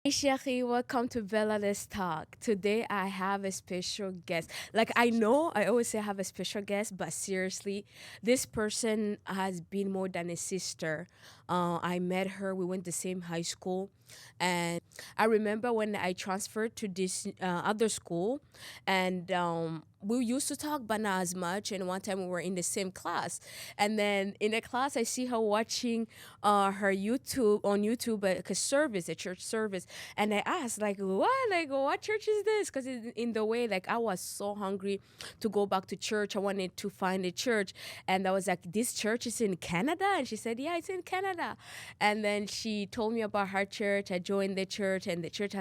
Hey Chéri, welcome to Bella Let's Talk. Today I have a special guest. Like I know I always say I have a special guest, but seriously, this person has been more than a sister. I met her, we went the same high school, and I remember when I transferred to this other school, and we used to talk, but not as much. And one time we were in the same class, and then in the class, I see her watching her YouTube on YouTube, like a service, a church service, and I asked like what church is this? Because in the way, like I was so hungry to go back to church. I wanted to find a church, and I was like, this church is in Canada, and she said, yeah, it's in Canada. And then she told me about her church. I joined the church, and the church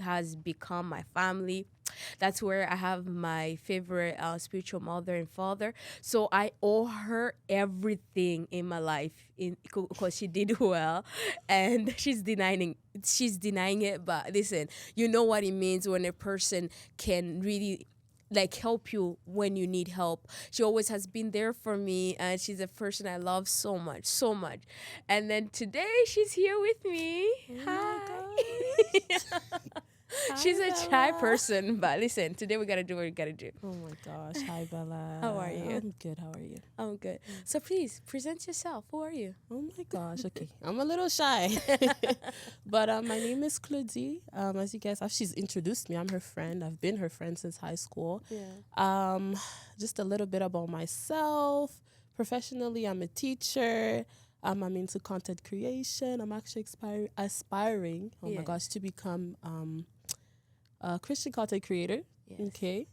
has become my family. That's where I have my favorite spiritual mother and father. So I owe her everything in my life because she did well, and she's denying it. But listen, you know what it means when a person can really like help you when you need help. She always has been there for me, and she's a person I love so much, so much. And then today she's here with me. Oh my Hi. gosh. Hi, She's a shy Bella. person, but listen, today we gotta do what we gotta do. Oh my gosh. Hi, Bella. How are you? I'm good. How are you? I'm good. So please present yourself. Who are you? Oh my gosh. Okay. I'm a little shy. But my name is Claudie. As you guys have, she's introduced me. I'm her friend. I've been her friend since high school. Yeah. Um, just a little bit about myself. Professionally, I'm a teacher. I'm into content creation. I'm actually aspiring, oh my Yeah. gosh, to become a Christian content creator. Yes. Okay.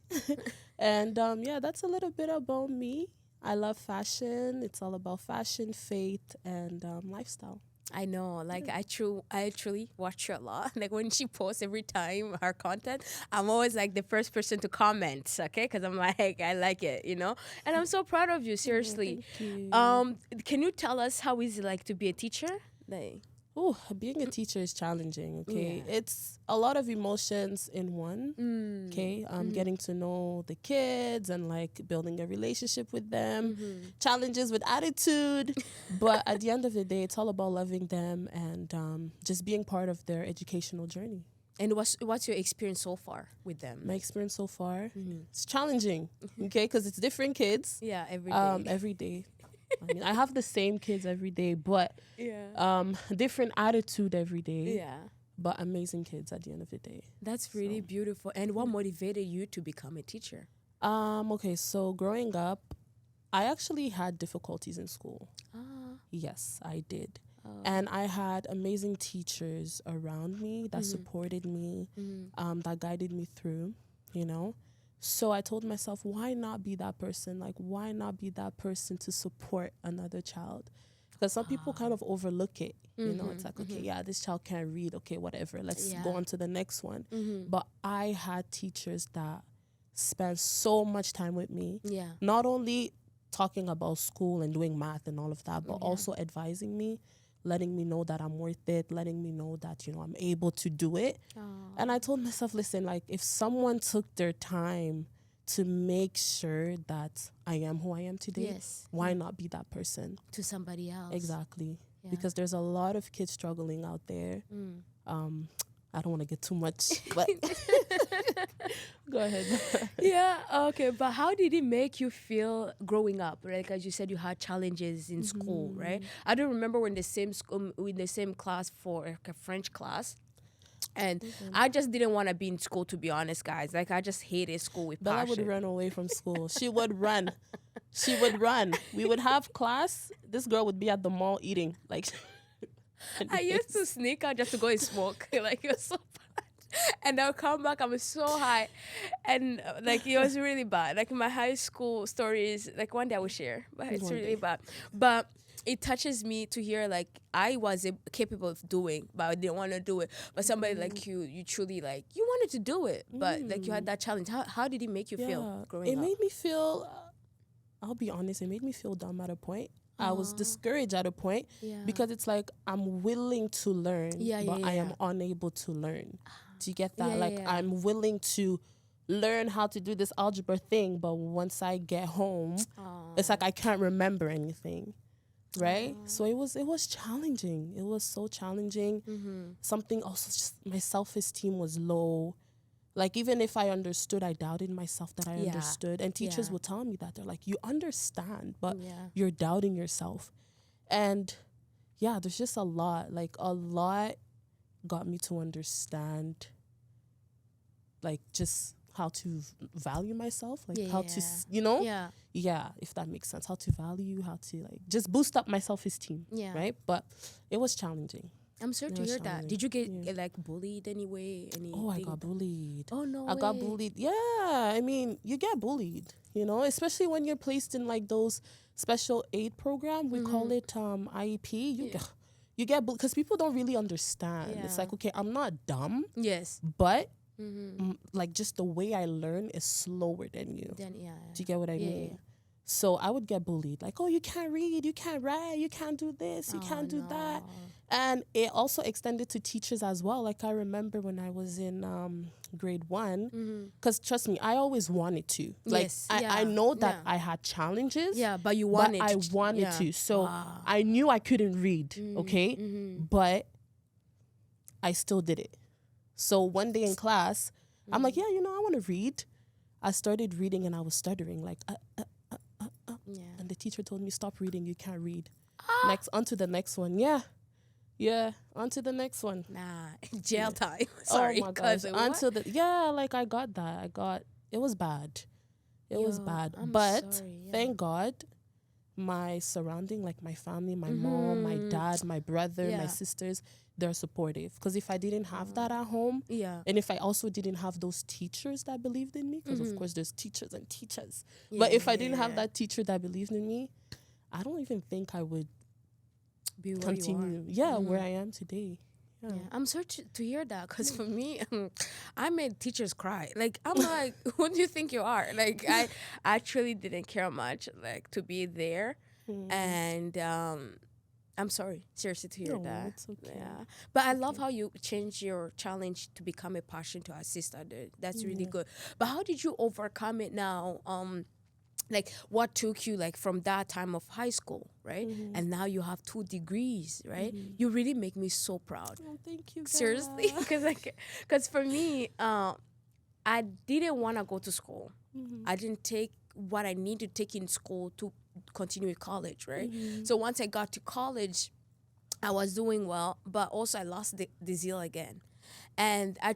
And yeah, that's a little bit about me. I love fashion. It's all about fashion, faith, and lifestyle. I know. Like I actually watch her a lot. Like when she posts every time her content, I'm always like the first person to comment. Okay, because I'm like I like it, And I'm so proud of you. Oh, Seriously. thank you. Can you tell us how is it like to be a teacher? Like. Oh, being a teacher is challenging, okay? Yeah. It's a lot of emotions in one, okay? Getting to know the kids and like building a relationship with them, challenges with attitude. But at the end of the day, it's all about loving them and just being part of their educational journey. And what's your experience so far with them? My experience so far, it's challenging, okay? Because it's different kids Yeah, every day. every day. I mean, I have the same kids every day, but Yeah. different attitude every day. Yeah. But amazing kids at the end of the day. That's really beautiful. And what motivated you to become a teacher? Okay, so growing up, I actually had difficulties in school. Ah. Yes, I did. Oh. And I had amazing teachers around me that supported me, that guided me through. So I told myself, why not be that person? Like, why not be that person to support another child? Because some people kind of overlook it. It's like, okay, yeah, this child can't read. Okay, whatever. Let's Yeah. go on to the next one. But I had teachers that spent so much time with me, Yeah. not only talking about school and doing math and all of that, but also advising me, letting me know that I'm worth it, letting me know that, I'm able to do it. And I told myself, listen, like if someone took their time to make sure that I am who I am today, Yes. why not be that person? To somebody else. Exactly. Yeah. Because there's a lot of kids struggling out there. I don't want to get too much, but go ahead. Yeah, okay. But how did it make you feel growing up? Like as you said, you had challenges in school, right? I don't remember when the same school, in the same class for like a French class. And I just didn't want to be in school, to be honest, guys. Like I just hated school with Bella passion. would run away from school. She would run. She would run. We would have class. This girl would be at the mall eating. Like I used to sneak out just to go and smoke. Like it was so bad. And I'll come back, I'm so high. And like it was really bad. Like my high school stories, like one day I will share, but it's One really day. bad. But it touches me to hear like I was capable of doing, but I didn't want to do it. But somebody like you truly like, you wanted to do it, but like you had that challenge. How did it make you feel growing it up? made me feel. I'll be honest. It made me feel dumb at a point. I was discouraged at a point Yeah. because it's like I'm willing to learn, Yeah, but yeah, I yeah. am unable to learn. Do you get that? Yeah, like yeah. I'm willing to learn how to do this algebra thing, but once I get home, it's like I can't remember anything. right? So it was challenging. It was so challenging. Something also, just my self-esteem was low. Like, even if I understood, I doubted myself that I understood. And teachers would tell me that. They're like, you understand, but you're doubting yourself. And yeah, there's just a lot got me to understand, like, just how to value myself, like how to, if that makes sense, how to value, how to, like, just boost up my self-esteem, right? But it was challenging. I'm sorry to hear that. Did you get like bullied anyway? Oh, I got bullied. Oh, no I way. got bullied. Yeah, I mean, you get bullied, especially when you're placed in, like, those special aid program. We call it IEP. You get bullied because people don't really understand. It's like, okay, I'm not dumb. Yes. But like, just the way I learn is slower than you. Then, Do you get what I mean? Yeah. So I would get bullied. Like, oh, you can't read, you can't write, you can't do this, you can't do that. And it also extended to teachers as well. Like, I remember when I was in grade 1, because trust me, I always wanted to. Like, I know that I had challenges. Yeah, but you wanted I wanted to. So I knew I couldn't read, okay? But I still did it. So one day in class, I'm like, I want to read. I started reading and I was stuttering, like, and the teacher told me, stop reading, you can't read. Next, on to the next one. Yeah, on to the next one. Nah, jail time. Sorry. Oh my gosh. Like, I got that. It was bad. It was bad. But thank God, my surrounding, like my family, my mom, my dad, my brother, my sisters, they're supportive. Because if I didn't have that at home, and if I also didn't have those teachers that believed in me, because of course there's teachers and teachers, but if I didn't have that teacher that believed in me, I don't even think I would continue where I am today. Yeah. I'm sorry to hear that, because for me, I made teachers cry. Like, I'm like, who do you think you are? Like, I actually didn't care much, like, to be there. And I'm sorry, seriously, to hear that. It's okay. Yeah, but I love how you changed your challenge to become a passion to assist others. That's really good. But how did you overcome it now? Like, what took you, like, from that time of high school, right? And now you have 2 degrees, right? You really make me so proud. Oh, thank you, girl. Seriously, because for me, I didn't want to go to school. I didn't take what I need to take in school to continue with college, right? So once I got to college, I was doing well, but also I lost the zeal again. And I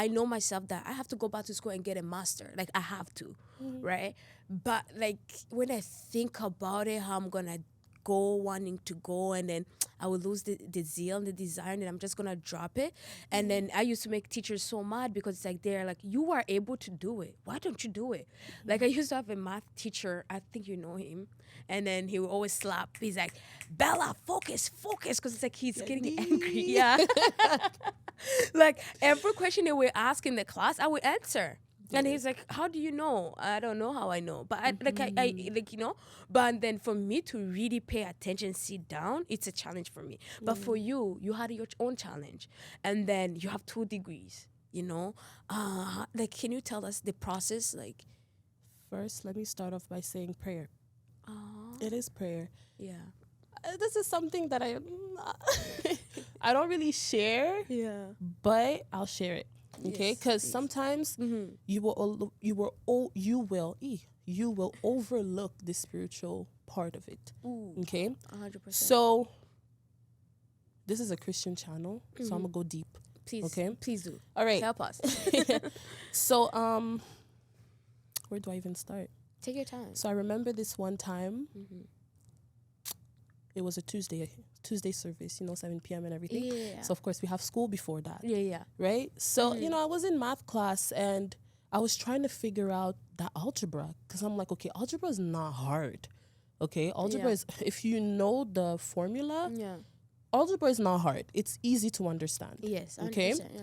know myself that I have to go back to school and get a master. Like, I have to, right? But, like, when I think about it, how I'm going to go, wanting to go, and then I will lose the zeal and the desire, and then I'm just going to drop it. And then I used to make teachers so mad, because it's like, they're like, you are able to do it. Why don't you do it? Like, I used to have a math teacher, I think you know him, and then he would always slap. He's like, Bella, focus, because it's like he's getting angry. Yeah. Like, every question they would ask in the class, I would answer. And he's like, how do you know? I don't know how I know. But I but then for me to really pay attention, sit down, it's a challenge for me. But for you had your own challenge. And then you have 2 degrees, like, can you tell us the process? Like, first, let me start off by saying prayer. It is prayer. Yeah. This is something that I don't really share. Yeah. But I'll share it. Okay, because sometimes you will overlook the spiritual part of it. Okay, 100%. So this is a Christian channel, so I'm gonna go deep. Please, okay, please do. All right, help us. So where do I even start? Take your time. So I remember this one time. It was a Tuesday service, 7 p.m. and everything. Yeah. So, of course, we have school before that. Yeah. Right? So, I was in math class and I was trying to figure out that algebra, because I'm like, okay, algebra is not hard. Okay? Algebra is, if you know the formula, algebra is not hard. It's easy to understand. Yes, okay? Yeah.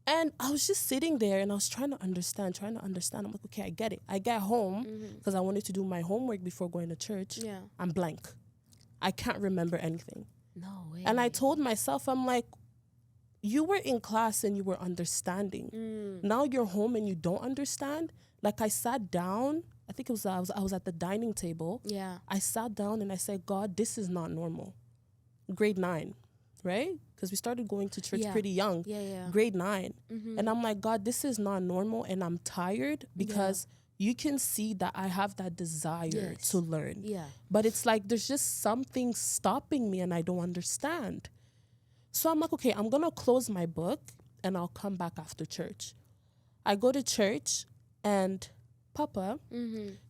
And I was just sitting there and I was trying to understand. I'm like, okay, I get it. I get home because I wanted to do my homework before going to church. Yeah. I'm blank. I can't remember anything. No way. And I told myself, I'm like, you were in class and you were understanding. Now you're home and you don't understand. Like, I sat down I think it was I was at the dining table. Yeah. I sat down and I said, God, this is not normal. Grade 9, right? Because we started going to church Yeah. pretty young. Yeah, yeah. Grade 9. And I'm like, God, this is not normal, and I'm tired because you can see that I have that desire to learn. Yeah. But it's like there's just something stopping me and I don't understand. So I'm like, okay, I'm going to close my book and I'll come back after church. I go to church and Papa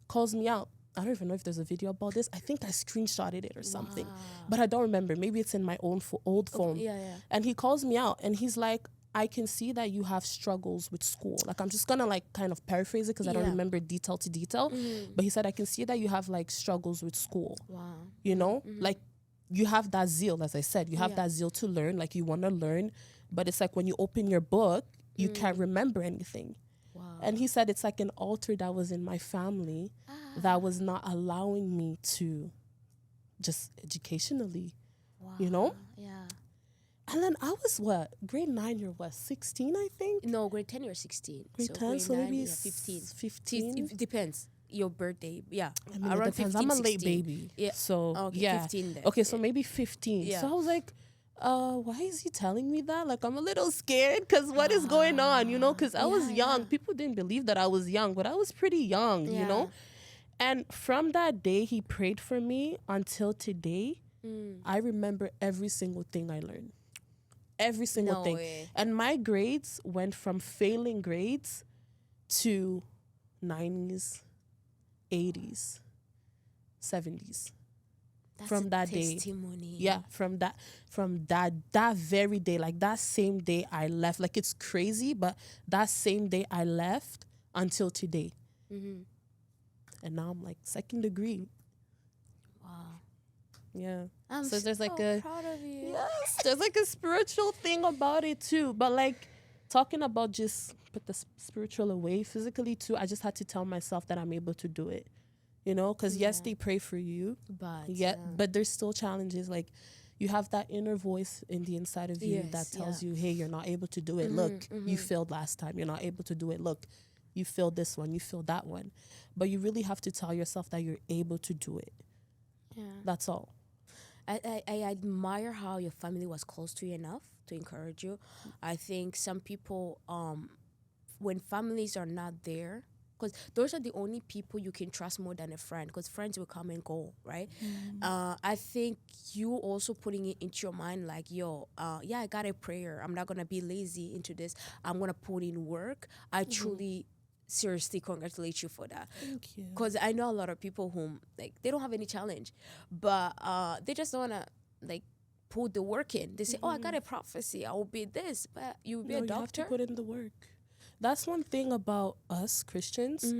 calls me out. I don't even know if there's a video about this. I think I screenshotted it or something, but I don't remember. Maybe it's in my own old phone. Yeah, yeah. And he calls me out and he's like, I can see that you have struggles with school. Like, I'm just gonna like kind of paraphrase it because I don't remember detail to detail. But he said, I can see that you have like struggles with school. Wow. You know, like you have that zeal, as I said, you have that zeal to learn, like you want to learn. But it's like when you open your book, you can't remember anything. Wow. And he said it's like an altar that was in my family that was not allowing me to just educationally, you know? Yeah. And then I was grade 9, you're 16, I think? No, grade 10 or 16. Grade 10, so 9, maybe 15. 15. It depends. Your birthday, yeah. I mean, around it depends. 15, I'm a late 16. baby. Yeah. So, Okay, yeah. 15 then. Okay, so maybe 15. Yeah. So I was like, why is he telling me that? Like, I'm a little scared because what is going on, you know? Because I was young. People didn't believe that I was young, but I was pretty young, you know? And from that day, he prayed for me until today. I remember every single thing I learned. Every single thing. Way. And my grades went from failing grades to 90s, 80s, 70s. That's from a that day. testimony. Yeah, from that very day, like that same day I left. Like, it's crazy, but that same day I left until today. And now I'm like 2nd degree. Wow. Yeah. I'm So there's like so proud of you. Yes, there's like a spiritual thing about it too. But like talking about just put the spiritual away physically too, I just had to tell myself that I'm able to do it. You know, because yes, they pray for you, but there's still challenges. Like, you have that inner voice in the inside of you that tells you, hey, you're not able to do it. Look, you failed last time. You're not able to do it. Look, you failed this one. You failed that one. But you really have to tell yourself that you're able to do it. Yeah. That's all. I admire how your family was close to you enough to encourage you. I think some people, when families are not there, because those are the only people you can trust more than a friend, because friends will come and go, right? I think you also putting it into your mind like, yo, I got a prayer. I'm not going to be lazy into this. I'm going to put in work. I truly, seriously congratulate you for that. Thank you. Because I know a lot of people whom, like, they don't have any challenge, but they just don't want to, like, put the work in. They say, oh, I got a prophecy. I will be this, but you will be a doctor. You have to put in the work. That's one thing about us Christians.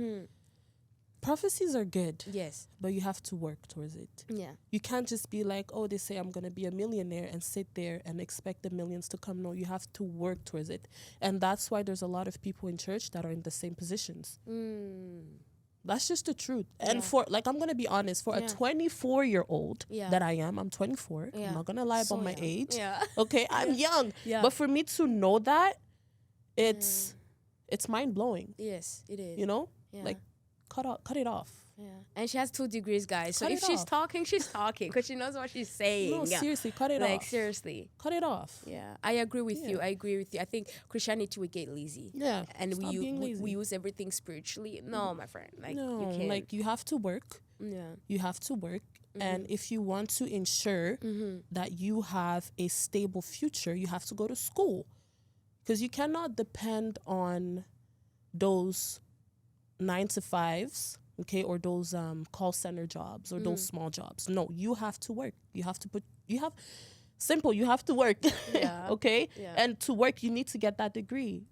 Prophecies are good. Yes. But you have to work towards it. Yeah. You can't just be like, oh, they say I'm going to be a millionaire and sit there and expect the millions to come. No, you have to work towards it. And that's why there's a lot of people in church that are in the same positions. That's just the truth. And for, like, I'm going to be honest, for a 24-year-old that I am, I'm 24. I'm not going to lie about my age. Yeah. Okay, I'm young. Yeah. But for me to know that, it's mind-blowing. Yes, it is. You know? Yeah. Like, cut it off. Yeah. And she has 2 degrees, guys. So Cut if it she's off. talking, she's talking because she knows what she's saying. No, seriously, cut it off. Like, seriously. Cut it off. Yeah, I agree with you. I agree with you. I think Christianity, we get lazy. Yeah. And Stop being lazy. we use everything spiritually. No, my friend. Like, No, you can't. like, you have to work. Yeah. You have to work. And if you want to ensure that you have a stable future, you have to go to school. Because you cannot depend on those 9-to-5s, okay, or those call center jobs or those small jobs. No, you have to work. You have to work. Yeah. Okay? Yeah. And to work, you need to get that degree.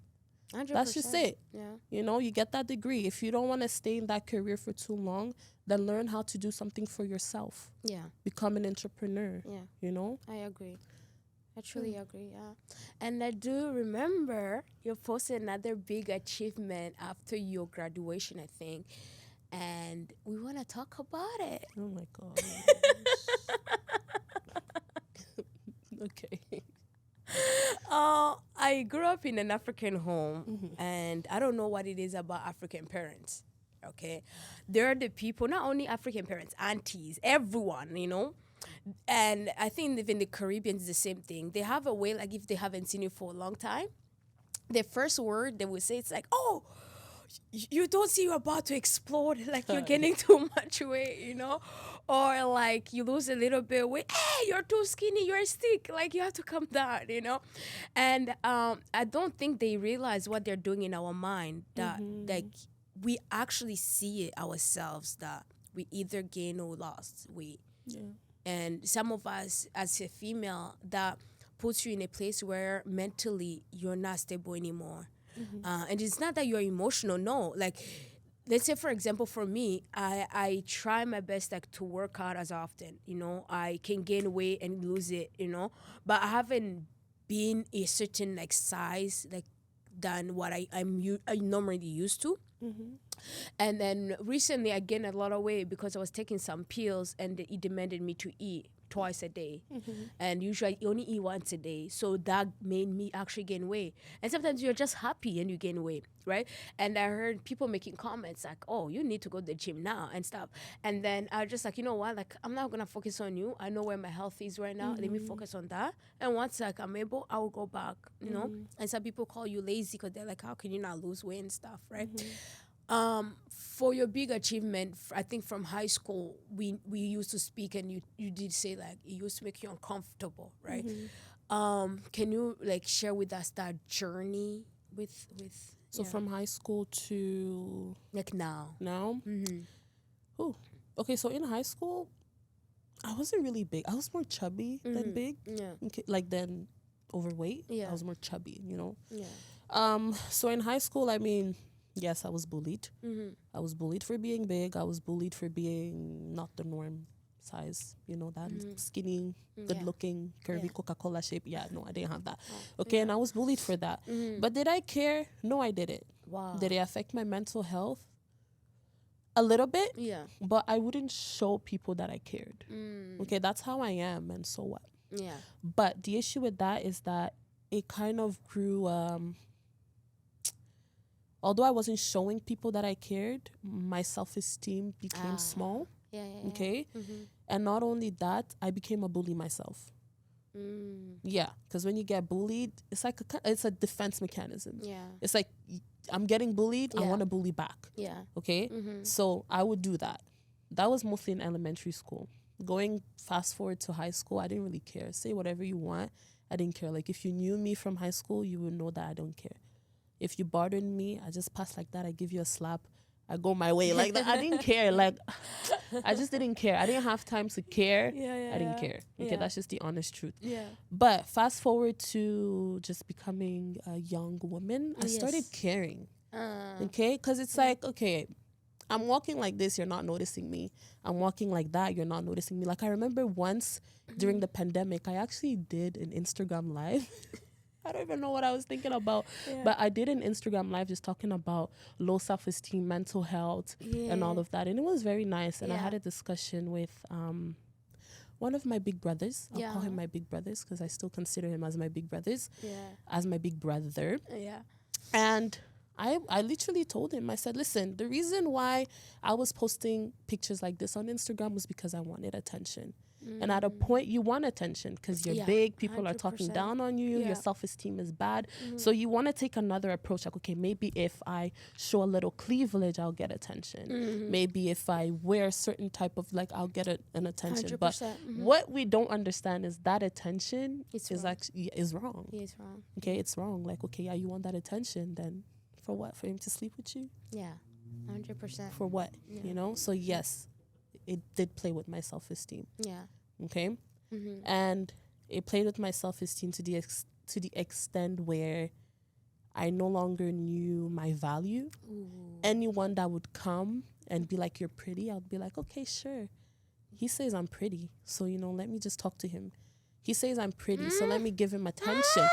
100%. That's just it. Yeah. You know, you get that degree. If you don't want to stay in that career for too long, then learn how to do something for yourself. Yeah. Become an entrepreneur. Yeah. You know? I agree. I truly agree, yeah. And I do remember you posted another big achievement after your graduation, I think. And we want to talk about it. Oh my God. Okay. I grew up in an African home, and I don't know what it is about African parents. Okay, they're the people, not only African parents, aunties, everyone, And I think even the Caribbean is the same thing. They have a way, like if they haven't seen you for a long time, the first word they will say, it's like, oh, you don't see you're about to explode, like you're getting too much weight, or like you lose a little bit of weight. Hey, you're too skinny, you're a stick, like you have to come down. And I don't think they realize what they're doing in our mind, that like we actually see it ourselves, that we either gain or lost weight. Yeah. And some of us as a female, that puts you in a place where mentally you're not stable anymore. And it's not that you're emotional, no. Like, let's say, for example, for me, I try my best like to work out as often. I can gain weight and lose it. But I haven't been a certain like size like than what I normally used to. And then recently I gained a lot of weight because I was taking some pills and it demanded me to eat twice a day. And usually I only eat once a day. So that made me actually gain weight. And sometimes you're just happy and you gain weight, right? And I heard people making comments like, oh, you need to go to the gym now and stuff. And then I was just like, you know what? Like, I'm not going to focus on you. I know where my health is right now. Let me focus on that. And once like I'm able, I will go back, And some people call you lazy because they're like, how can you not lose weight and stuff, right? For your big achievement, I think from high school, we used to speak, and you did say like it used to make you uncomfortable, right? Can you like share with us that journey with So from high school to like now? Oh, okay. So in high school, I wasn't really big. I was more chubby than big. Yeah. Okay, like than overweight. Yeah. I was more chubby. Yeah. So in high school, I mean, yes, I was bullied. I was bullied for being big. I was bullied for being not the norm size. That skinny, good-looking, curvy Coca-Cola shape. Yeah, no, I didn't have that. Okay, and I was bullied for that. But did I care? No, I didn't. Wow. Did it affect my mental health? A little bit. Yeah. But I wouldn't show people that I cared. Okay, that's how I am, and so what? Yeah. But the issue with that is that it kind of grew... although I wasn't showing people that I cared, my self-esteem became small. Yeah. Okay? And not only that, I became a bully myself. Yeah, because when you get bullied, it's like it's a defense mechanism. Yeah. It's like I'm getting bullied, I want to bully back. Yeah. Okay? So I would do that. That was mostly in elementary school. Going fast forward to high school, I didn't really care. Say whatever you want. I didn't care. Like if you knew me from high school, you would know that I don't care. If you bothered me, I just pass like that. I give you a slap. I go my way like that. I didn't care. Like, I just didn't care. I didn't have time to care. I didn't care. Okay, that's just the honest truth. Yeah. But fast forward to just becoming a young woman, I started caring. Okay, because it's like, okay, I'm walking like this, you're not noticing me. I'm walking like that, you're not noticing me. Like I remember once during the pandemic, I actually did an Instagram live. I don't even know what I was thinking about. But I did an Instagram live just talking about low self-esteem, mental health, and all of that. And it was very nice. And I had a discussion with one of my big brothers. I'll call him my big brothers because I still consider him as my big brothers. As my big brother. And I literally told him, I said, listen, the reason why I was posting pictures like this on Instagram was because I wanted attention. And at a point, you want attention because you're big, people 100%. Are talking down on you, your self-esteem is bad. So you want to take another approach, like, okay, maybe if I show a little cleavage, I'll get attention. Maybe if I wear a certain type of, like, I'll get an attention. 100%. But what we don't understand is that attention is wrong. Actually is wrong. It's wrong. Okay, it's wrong. Like, okay, yeah, you want that attention, then for what? For him to sleep with you? Yeah, 100%. For what? So yes, it did play with my self-esteem. Yeah. Okay. And it played with my self-esteem to the extent where I no longer knew my value. Anyone that would come and be like, you're pretty, I would be like, okay, sure. He says I'm pretty, so let me just talk to him. He says I'm pretty, so let me give him attention.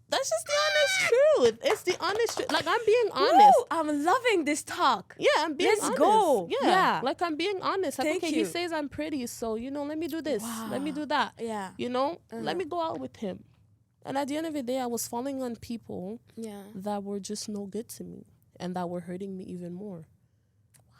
That's just the honest truth. It's the honest truth. Like, I'm being honest. Woo, I'm loving this talk. Yeah, I'm being honest. Let's go. Yeah. Like, I'm being honest. Like, Thank okay, you. he says I'm pretty, so, let me do this. Wow. Let me do that. Yeah. Let me go out with him. And at the end of the day, I was falling on people that were just no good to me and that were hurting me even more.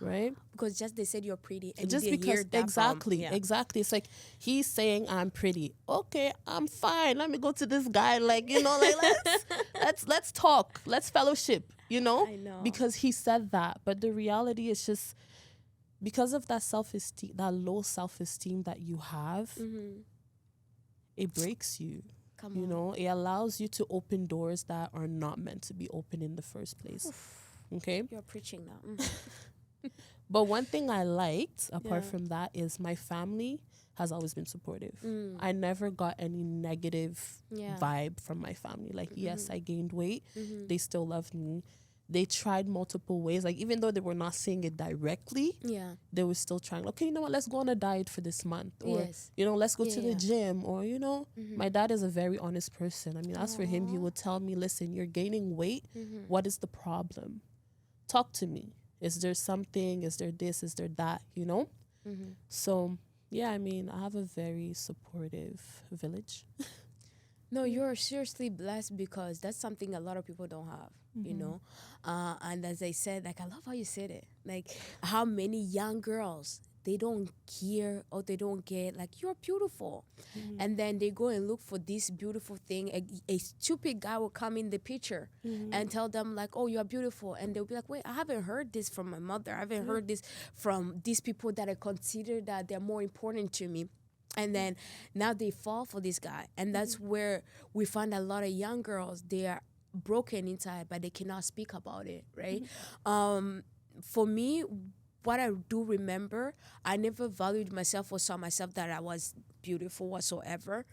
right? Because just they said you're pretty, and Just you didn't hear because, that exactly, from, yeah. exactly. It's like he's saying I'm pretty. Okay, I'm fine. Let me go to this guy. Like, like let's talk. Let's fellowship. I know. Because he said that. But the reality is just because of that self-esteem, that low self-esteem that you have, it breaks you. Come on. It allows you to open doors that are not meant to be open in the first place. Okay? You're preaching now. But one thing I liked, apart Yeah. from that, is my family has always been supportive. I never got any negative vibe from my family. Like, yes, I gained weight. They still loved me. They tried multiple ways. Like, even though they were not saying it directly, they were still trying. Okay, you know what? Let's go on a diet for this month. Or, let's go to the gym. Or, my dad is a very honest person. I mean, as for him, he would tell me, listen, you're gaining weight. What is the problem? Talk to me. Is there something? Is there this? Is there that? So, yeah, I mean, I have a very supportive village. No, you're seriously blessed, because that's something a lot of people don't have, and as I said, like, I love how you said it, like how many young girls, they don't hear or they don't get, like, you're beautiful, and then they go and look for this beautiful thing. A stupid guy will come in the picture and tell them, like, oh, you're beautiful, and they'll be like, wait, I haven't heard this from my mother, I haven't heard this from these people that I consider that they're more important to me. And then now they fall for this guy. And that's where we find a lot of young girls, they are broken inside, but they cannot speak about it, right? For me, what I do remember, I never valued myself or saw myself that I was beautiful whatsoever,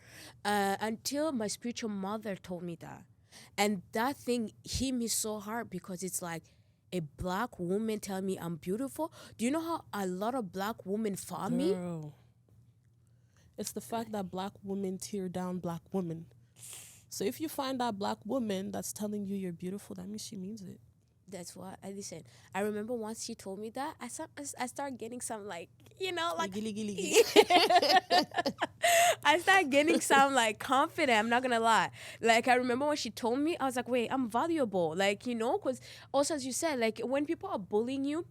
until my spiritual mother told me that. And that thing hit me so hard, because it's like, a black woman tell me I'm beautiful. Do you know how a lot of black women fought me? It's the fact that black women tear down black women. So if you find that black woman that's telling you you're beautiful, that means she means it. That's what I listen. I remember once she told me that, I started getting some, like, like Gilly, gilly, gilly. I started getting some, like, confident. I'm not gonna lie. Like, I remember when she told me, I was like, wait, I'm valuable. Like, because also, as you said, like, when people are bullying you,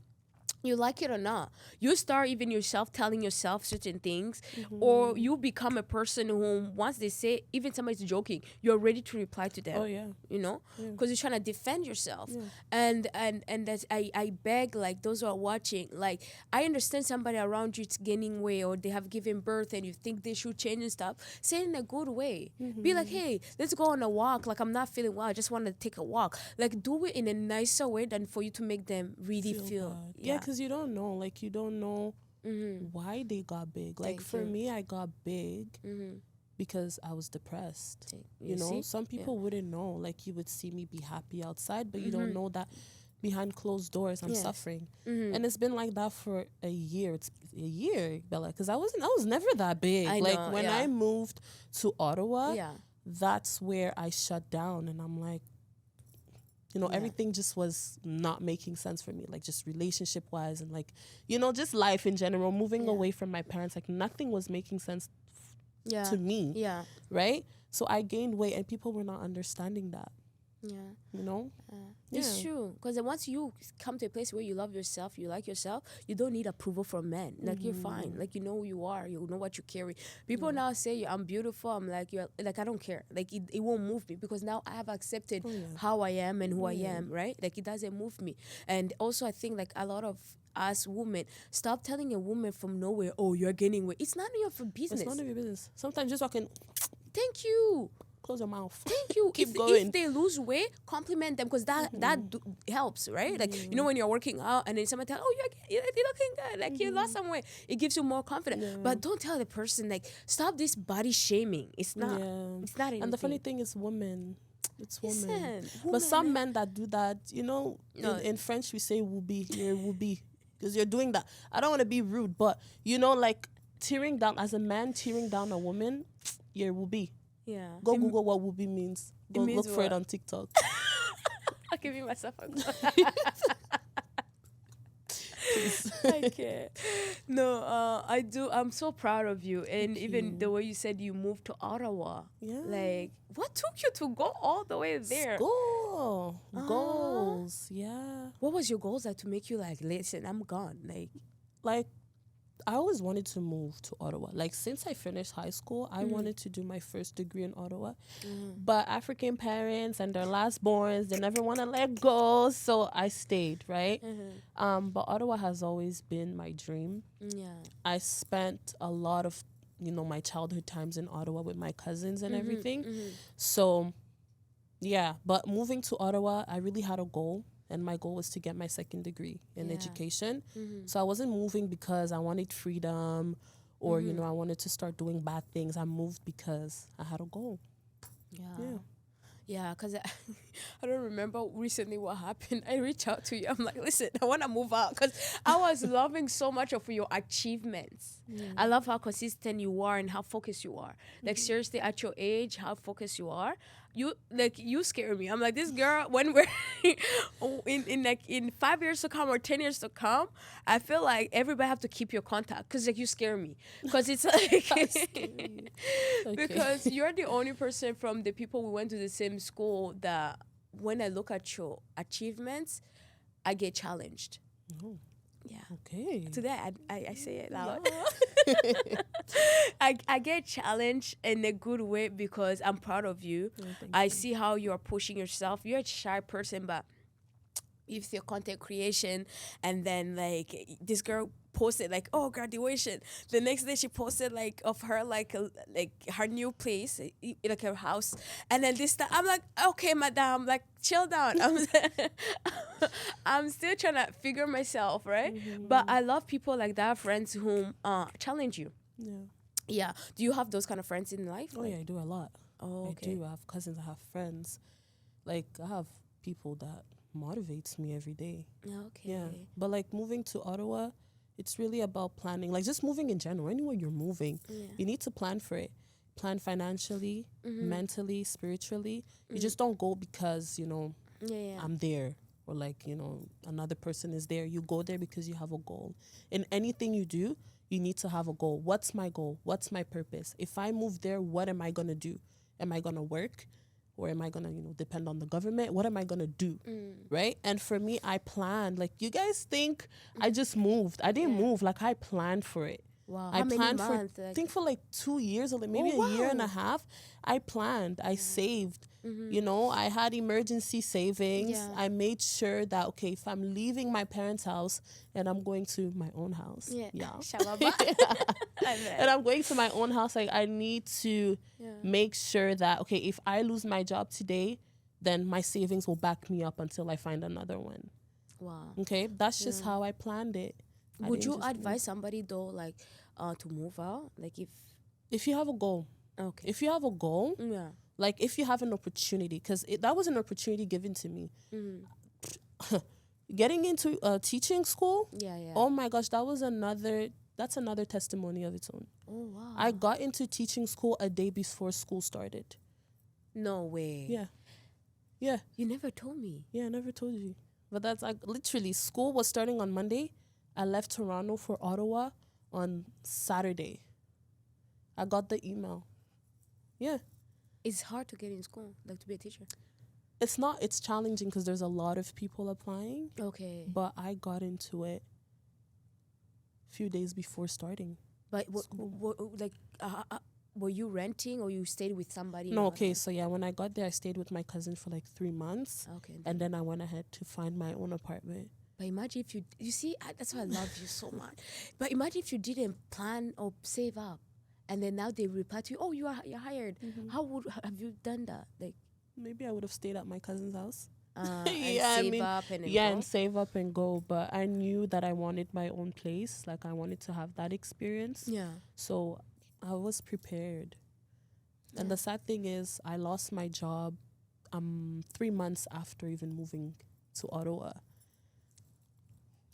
you like it or not, you start even yourself telling yourself certain things, or you become a person who, once they say, even somebody's joking, you're ready to reply to them. Oh yeah. Because you're trying to defend yourself. And that's, I beg, like, those who are watching, like, I understand somebody around you is gaining weight, or they have given birth and you think they should change and stuff. Say it in a good way. Be like, hey, let's go on a walk. Like, I'm not feeling well, I just want to take a walk. Like, do it in a nicer way than for you to make them really feel bad. Because you don't know, like, you don't know why they got big. Like, for me, I got big because I was depressed. Some people wouldn't know. Like, you would see me be happy outside, but you don't know that behind closed doors I'm suffering. And it's been like that for a year. It's a year, Bella, because I was never that big. When I moved to Ottawa, that's where I shut down, and I'm like, everything just was not making sense for me, like, just relationship wise, and, like, just life in general, moving away from my parents, like, nothing was making sense to me. Right? So I gained weight, and people were not understanding that. It's true, because once you come to a place where you love yourself, you like yourself, you don't need approval from men. Like, you're fine. Like, you know who you are, you know what you carry. People now say I'm beautiful, I'm like, you're like, I don't care. Like, it won't move me, because now I have accepted how I am and who I am, right? Like, it doesn't move me. And also, I think, like, a lot of us women, stop telling a woman from nowhere, oh, you're gaining weight. It's none of your business. It's none of your business. Sometimes just walking, thank you, close your mouth. Thank you. Keep going. If they lose weight, compliment them, because that helps, right? Like, when you're working out and then someone tells, oh, you're looking good, like, you lost some weight, it gives you more confidence. But don't tell the person, like, stop this body shaming. It's not. It's not anything. And the funny thing is, women. It's women. Listen, but some men that do that, in French we say "wubi," you're wubi, because you're doing that. I don't want to be rude, but like, tearing down as a man, tearing down a woman, you're wubi. Yeah. Go Google what whoopee means. Go look for it on TikTok. I'll give you myself a I can't. No, I do. I'm so proud of you. And Thank even the you. way you said you moved to Ottawa. Yeah. Like, what took you to go all the way there? School Ah. goals. Yeah. What was your goals like to make you like, listen, I'm gone? Like I always wanted to move to Ottawa. Like since I finished high school, I wanted to do my first degree in Ottawa. But African parents and their last borns, they never want to let go. So I stayed, right? But Ottawa has always been my dream. Yeah. I spent a lot of, my childhood times in Ottawa with my cousins and everything. So yeah, but moving to Ottawa, I really had a goal. And my goal was to get my second degree in education. So I wasn't moving because I wanted freedom or, I wanted to start doing bad things. I moved because I had a goal. Yeah. Yeah, because I don't remember recently what happened. I reached out to you. I'm like, listen, I want to move out because I was loving so much of your achievements. I love how consistent you are and how focused you are. Like, seriously, at your age, how focused you are. You scare me. I'm like, this girl, when we're in 5 years to come or 10 years to come, I feel like everybody have to keep your contact because like you scare me. Because it's like because you're the only person from the people we went to the same school that when I look at your achievements, I get challenged. Oh, Yeah. okay. Today I say it loud. I get challenged in a good way because I'm proud of you. Thank I you. see how you are pushing yourself. You're a shy person, but if your content creation and then like this girl posted like graduation, the next day she posted like of her like her new place, like her house, and then this time I'm like, okay madam, like chill down. I'm still trying to figure myself, right? But I love people like that, friends whom challenge you. Yeah, do you have those kind of friends in life? Oh, yeah, I do a lot. Oh, okay. I do. I have cousins, I have friends. Like, I have people that motivates me every day. Okay. Yeah. But, like, moving to Ottawa, it's really about planning. Like, just moving in general. Anywhere you're moving, you need to plan for it. Plan financially, mentally, spiritually. You just don't go because, I'm there. Or, like, another person is there. You go there because you have a goal. In anything you do, you need to have a goal. What's my goal? What's my purpose? If I move there, what am I going to do? Am I going to work? Or am I going to, depend on the government? What am I going to do? Right? And for me, I planned. Like, you guys think I just moved. I didn't move. Like, I planned for it. Wow. I How many planned months? I think for like 2 years or like maybe a year and a half. I planned. I saved. I had emergency savings. Yeah. I made sure that, okay, if I'm leaving my parents' house and I'm going to my own house. Shalaba. And I'm going to my own house, like I need to make sure that, okay, if I lose my job today, then my savings will back me up until I find another one. Wow. Okay, that's just how I planned it. Would you advise somebody though, like, to move out? Like, if you have a goal, okay, if you have a goal, like if you have an opportunity, because that was an opportunity given to me. Getting into teaching school, oh my gosh, that's another testimony of its own. Oh wow. I got into teaching school a day before school started. No way. Yeah. You never told me. Yeah, I never told you. But that's like literally school was starting on Monday. I left Toronto for Ottawa on Saturday. I got the email. Yeah. It's hard to get in school, like to be a teacher. It's not. It's challenging because there's a lot of people applying. Okay. But I got into it a few days before starting. But were you renting or you stayed with somebody? No, okay. So yeah, when I got there, I stayed with my cousin for like 3 months. Okay. And then I went ahead to find my own apartment. But imagine if you see, that's why I love you so much. But imagine if you didn't plan or save up, and then now they reply to you, oh, you're hired. How have you done that? Like, maybe I would have stayed at my cousin's house. And save up and then go? and save up and go. But I knew that I wanted my own place. Like I wanted to have that experience. Yeah. So I was prepared. And the sad thing is, I lost my job 3 months after even moving to Ottawa.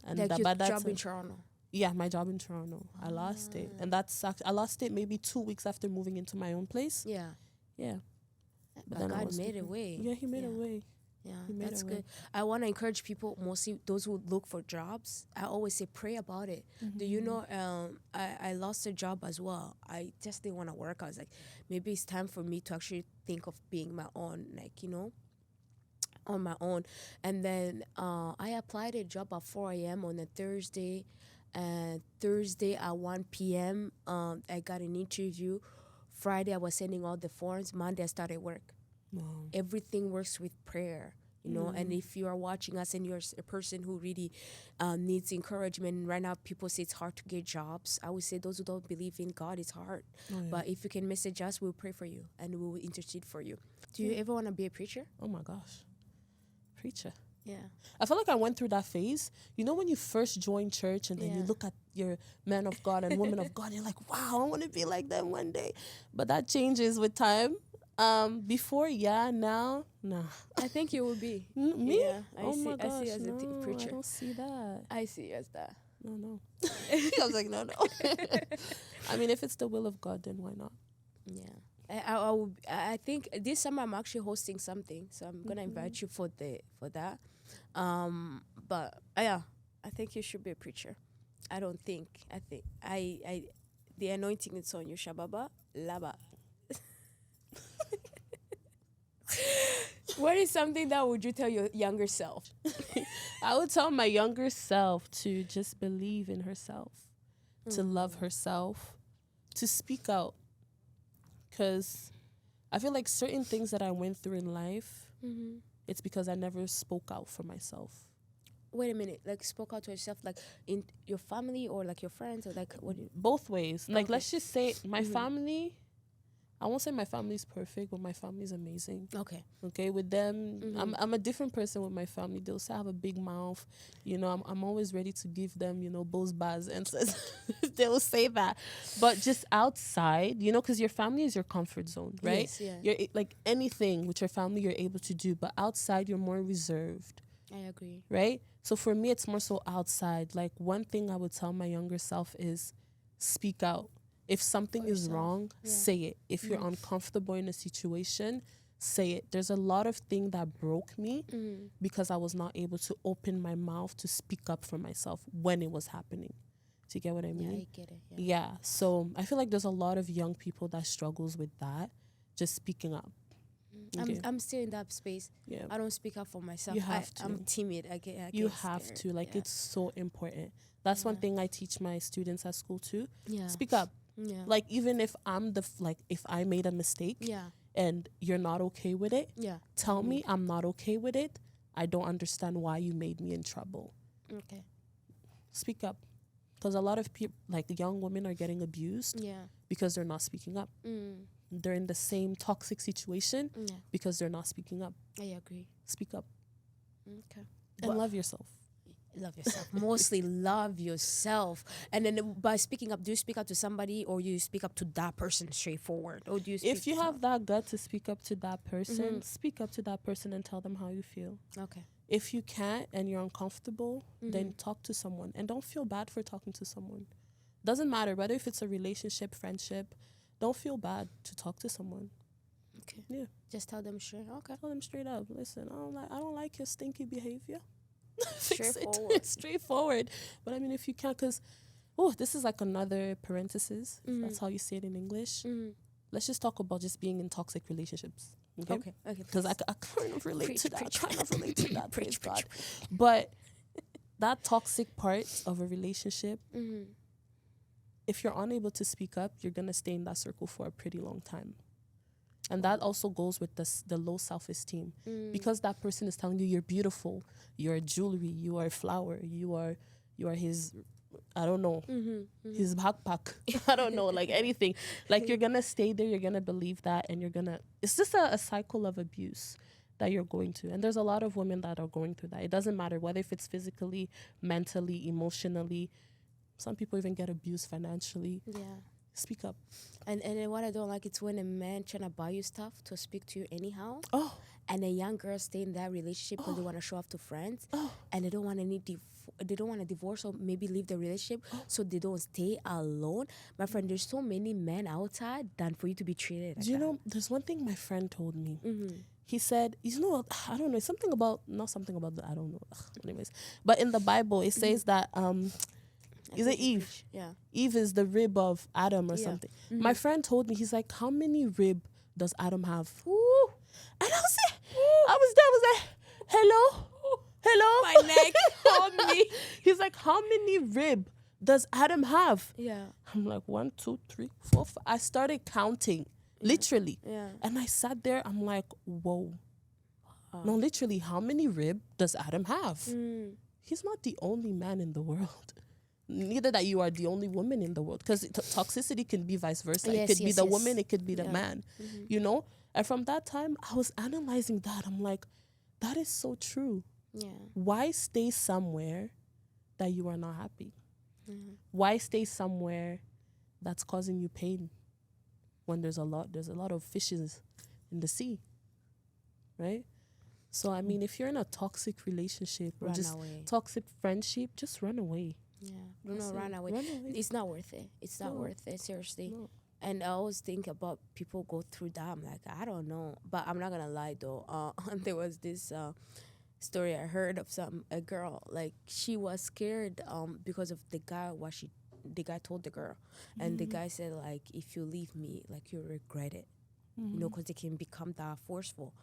And like your job in Toronto? Yeah, my job in Toronto. I lost it. And I lost it maybe 2 weeks after moving into my own place. Yeah. Yeah. But God made a way. Yeah, he made a way. Yeah, He made that's it good. work. I want to encourage people, mostly those who look for jobs. I always say, pray about it. Do you know? I lost a job as well. I just didn't want to work. I was like, maybe it's time for me to actually think of being my own, like, on my own. And then I applied a job at 4 a.m. on a Thursday. And Thursday at 1 p.m., I got an interview. Friday, I was sending all the forms. Monday, I started work. Wow. Everything works with prayer, and if you are watching us and you're a person who really needs encouragement right now, people say it's hard to get jobs. I would say those who don't believe in God, it's hard. Oh, yeah. But if you can message us, we'll pray for you and we will intercede for you. Do you ever want to be a preacher? Oh my gosh. Preacher. Yeah. I feel like I went through that phase. You know, when you first join church and then you Yeah. look at your men of God and women of God, you're like, wow, I want to be like them one day. But that changes with time. Before, yeah, now, nah. I think you will be. Me? Yeah, Oh my I gosh, see you as a no, preacher. I don't see that. I see you as that. No. I was like, no. I mean, if it's the will of God, then why not? Yeah. I think this summer I'm actually hosting something, so I'm gonna invite you for that. But yeah, I think you should be a preacher. I think I the anointing is on you, Shababa Laba. What is something that would you tell your younger self? I would tell my younger self to just believe in herself, to love herself, to speak out. Because I feel like certain things that I went through in life, it's because I never spoke out for myself. Wait a minute, like spoke out to yourself, like in your family or like your friends, or like what? Both ways. Like, Okay. let's just say my family, I won't say my family's perfect, but my family's amazing. Okay. Okay, with them, I'm a different person with my family. They'll say I have a big mouth. I'm always ready to give them, those bad answers. They'll say that. But just outside, because your family is your comfort zone, right? Yes, yeah. You're like anything with your family you're able to do, but outside you're more reserved, I agree. right? So for me, it's more so outside. Like, one thing I would tell my younger self is speak out. If something For is yourself. wrong, Yeah. say it. If you're uncomfortable in a situation, say it. There's a lot of things that broke me because I was not able to open my mouth to speak up for myself when it was happening. Do you get what I mean? Yeah, I get it. Yeah. Yeah. So I feel like there's a lot of young people that struggles with that, just speaking up. Okay. I'm still in that space. Yeah. I don't speak up for myself. You have I'm to. timid. I get You have scared. to. Like, Yeah. it's so important. That's one thing I teach my students at school too. Yeah. Speak up. Yeah. Like, even if if I made a mistake Yeah. and you're not okay with it, Yeah. tell me I'm not okay with it. I don't understand why you made me in trouble. Okay. Speak up. Because a lot of people, like young women, are getting abused Yeah. because they're not speaking up. They're in the same toxic situation Yeah. because they're not speaking up. I agree. Speak up Okay. and love yourself. Love yourself. Mostly love yourself. And then by speaking up, do you speak up to somebody or you speak up to that person straightforward? Or do you speak If you to have that gut to speak up to that person, speak up to that person and tell them how you feel. Okay. If you can't and you're uncomfortable, then talk to someone. And don't feel bad for talking to someone. Doesn't matter whether if it's a relationship, friendship, don't feel bad to talk to someone. Okay. Yeah. Just tell them straight. Okay. Tell them straight up, listen, I don't like your stinky behavior. Fix Straightforward. it. Straightforward. But I mean, if you can't, because, this is like another parenthesis. That's how you say it in English. Let's just talk about just being in toxic relationships. Okay. Okay. Because I kind of relate to that. Preach. Kind of relate to that. Praise Preach, God. preach. But that toxic part of a relationship, if you're unable to speak up, you're going to stay in that circle for a pretty long time. And that also goes with the low self-esteem. Because that person is telling you you're beautiful, you're jewelry, you are a flower, you are his, I don't know, his backpack. I don't know, like anything. Like, you're going to stay there, you're going to believe that, and it's just a cycle of abuse that you're going to. And there's a lot of women that are going through that. It doesn't matter whether if it's physically, mentally, emotionally. Some people even get abused financially. Yeah. Speak up. And then what I don't like, it's when a man trying to buy you stuff to speak to you anyhow. Oh. And a young girl stay in that relationship because they want to show off to friends. And they don't want they don't want to divorce or maybe leave the relationship, so they don't stay alone. My friend, there's so many men outside than for you to be treated like Do you that. know, there's one thing my friend told me. he said, you know, I don't know, something about, not something about the, I don't know. Anyways, but in the Bible, it says that, is it Eve? Yeah. Eve is the rib of Adam or Yeah. something. My friend told me, he's like, how many rib does Adam have? Ooh. And I was there, I was like, hello? My neck on me. He's like, how many rib does Adam have? Yeah. I'm like, 1, 2, 3, 4, 5. I started counting, literally. Yeah. And I sat there, I'm like, whoa. No, literally, how many rib does Adam have? He's not the only man in the world. Neither that you are the only woman in the world. Because toxicity can be vice versa. Yes, it could be yes, the yes. woman, it could be the Yeah. man. You know? And from that time, I was analyzing that. I'm like, that is so true. Yeah. Why stay somewhere that you are not happy? Why stay somewhere that's causing you pain when there's a lot of fishes in the sea, right? So I mean, if you're in a toxic relationship or Run just away. toxic friendship, just run away. Yeah. That's Run it. away. Run away. It's not worth it. It's not No. worth it. Seriously. No. And I always think about people go through that. I'm like, I don't know. But I'm not gonna lie though. There was this story I heard of a girl, like she was scared because of the guy the guy told the girl, and the guy said like, if you leave me, like you'll regret it, you know, because they can become that forceful.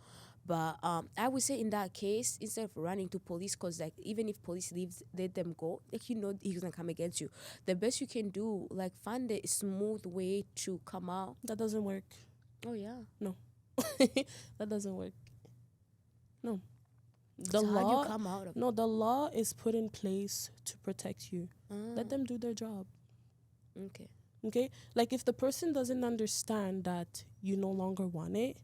But I would say in that case, instead of running to police, because like even if police let them go, like you know he's gonna come against you. The best you can do, like find a smooth way to come out. That doesn't work. Oh yeah. No. That doesn't work. No. The So how do law you come out of No, the law is put in place to protect you. Let them do their job. Okay. Okay? Like if the person doesn't understand that you no longer want it,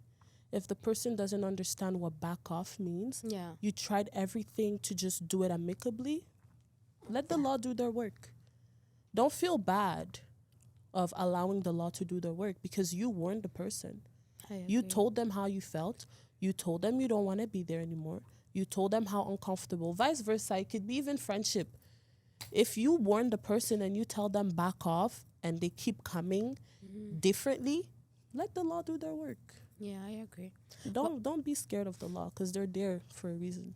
if the person doesn't understand what back off means, Yeah. you tried everything to just do it amicably, let the law do their work. Don't feel bad of allowing the law to do their work because you warned the person. You told them how you felt. You told them you don't want to be there anymore. You told them how uncomfortable. Vice versa, it could be even friendship. If you warn the person and you tell them back off and they keep coming differently, let the law do their work. Yeah, I agree. Don't be scared of the law because they're there for a reason.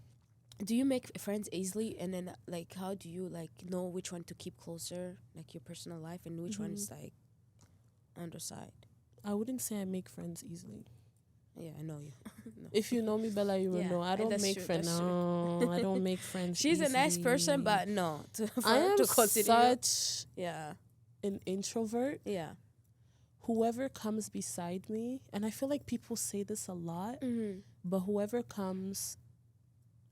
Do you make friends easily, and then like how do you like know which one to keep closer, like your personal life, and which one is like on the side? I wouldn't say I make friends easily. Yeah, I know you. No. If you know me, Bella, you will Yeah, know. I don't that's make true, friends. that's true. No, I don't make friends. She's a nice person, easily. but no. I am to consider. such Yeah, an introvert. yeah. Whoever comes beside me, and I feel like people say this a lot, but whoever comes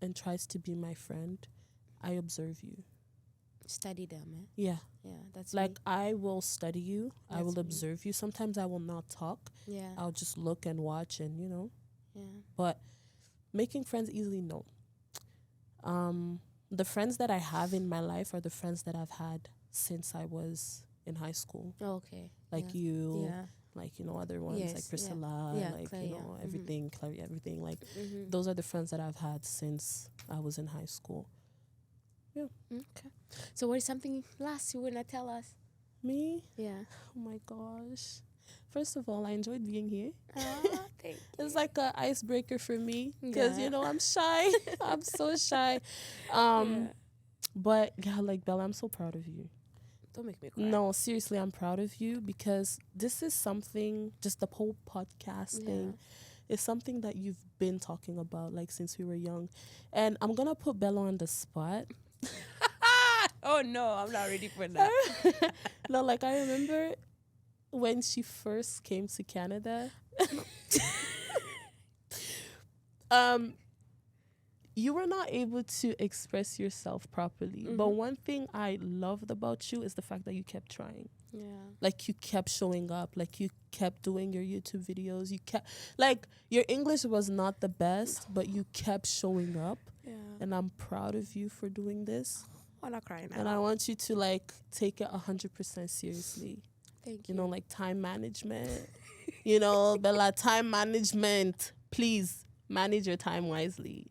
and tries to be my friend, I observe you. Study them, man. Yeah. Yeah, that's Like I will study you. I That's will me. observe you. Sometimes I will not talk. me. Yeah, I'll just look and watch and, you know. yeah. But making friends easily, no. The friends that I have in my life are the friends that I've had since I was in high school. Okay. Like yeah. you, Yeah. like, you know, other ones Yes, like yeah. Priscilla, Yeah, like, Claire, you yeah. know, Mhm. everything, Claire, everything. Like, those are the friends that I've had since I was in high school. Okay. So, what is something last you wanna tell us? Me? Yeah. Oh my gosh. First of all, I enjoyed being here. Oh, thank you. It's like an icebreaker for me because, Yeah. you know, I'm shy. I'm so shy. Yeah. But, yeah, like, Bella, I'm so proud of you. Don't make me cry. No, seriously, I'm proud of you because this is something, just the whole podcast Yeah. thing is something that you've been talking about, like, since we were young. And I'm going to put Bella on the spot. Oh no, I'm not ready for that. No, like, I remember when she first came to Canada. You were not able to express yourself properly. But one thing I loved about you is the fact that you kept trying. Yeah. Like, you kept showing up. Like, you kept doing your YouTube videos. You kept, like, your English was not the best, but you kept showing up. Yeah. And I'm proud of you for doing this. I'm not crying now. And I want you to, like, take it 100% seriously. Thank You you. know, like, time management. You know, Bella, time management. Please manage your time wisely.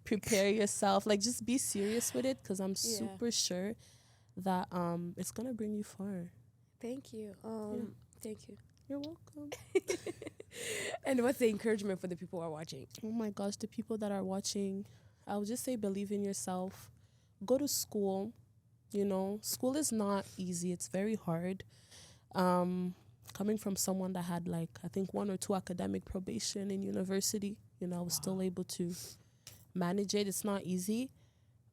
Prepare yourself. Like, just be serious with it because I'm super sure that it's going to bring you far. Thank you. Thank you. You're welcome. And what's the encouragement for the people who are watching? Oh my gosh, the people that are watching, I would just say believe in yourself. Go to school. You know, school is not easy. It's very hard. Coming from someone that had like I think 1 or 2 academic probation in university, I was still able to manage it. It's not easy,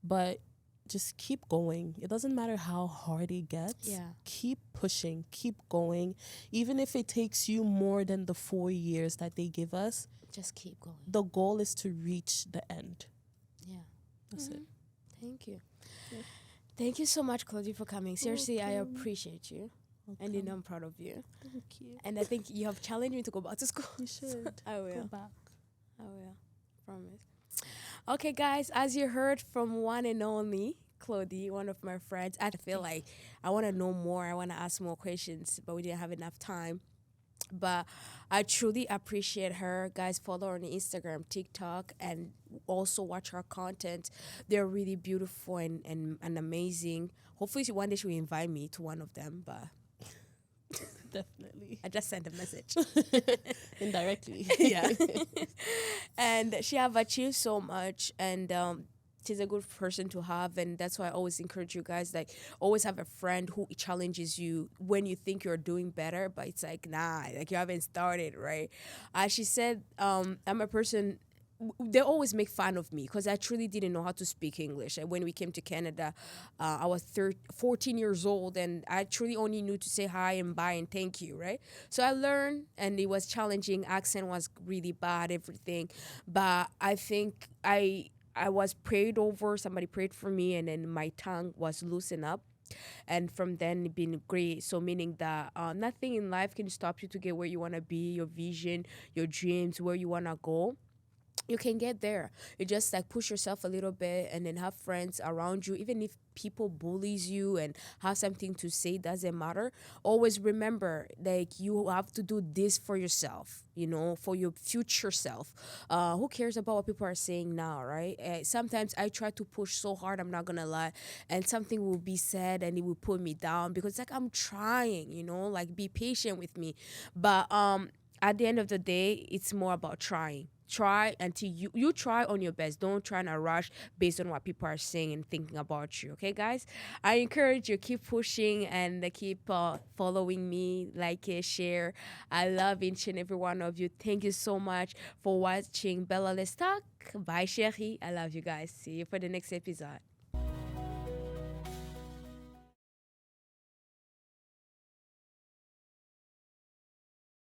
but just keep going. It doesn't matter how hard it gets. Yeah. Keep pushing, keep going. Even if it takes you more than the 4 years that they give us, Just keep going. the goal is to reach the end. Yeah. That's it. Thank you. Yeah. Thank you so much, Claudie, for coming. Seriously, I Welcome. appreciate you. And I'm proud of you. Thank you. And I think you have challenged me to go back to school. You should. I will. Go back. I will. Promise. Okay, guys, as you heard from one and only Claudie, one of my friends, I feel like I want to know more. I want to ask more questions, but we didn't have enough time. But I truly appreciate her. Guys, follow her on Instagram, TikTok, and also watch her content. They're really beautiful and amazing. Hopefully, one day she will invite me to one of them, but Definitely. I just sent a message. Indirectly. Yeah. And she have achieved so much, and she's a good person to have, and that's why I always encourage you guys, like, always have a friend who challenges you when you think you're doing better, but it's like, nah, like, you haven't started, right? As she said, I'm a person, they always make fun of me because I truly didn't know how to speak English. And when we came to Canada, I was 14 years old, and I truly only knew to say hi and bye and thank you, right? So I learned, and it was challenging. Accent was really bad, everything. But I think I was prayed over. Somebody prayed for me, and then my tongue was loosened up. And from then, it been great. So meaning that nothing in life can stop you to get where you want to be, your vision, your dreams, where you want to go. You can get there. You just like push yourself a little bit, and then have friends around you. Even if people bullies you and have something to say, doesn't matter. Always remember, like, you have to do this for yourself, for your future self. Who cares about what people are saying now, right? Sometimes I try to push so hard, I'm not gonna lie, and something will be said and it will put me down, because like, I'm trying, like, be patient with me. But at the end of the day, it's more about trying. Try until you try on your best. Don't try to rush based on what people are saying and thinking about you. Okay, guys, I encourage you, keep pushing and keep following me, like it, share. I love each and every one of you. Thank you so much for watching Bella Let's Talk. Bye, Chéri. I love you guys. See you for the next episode.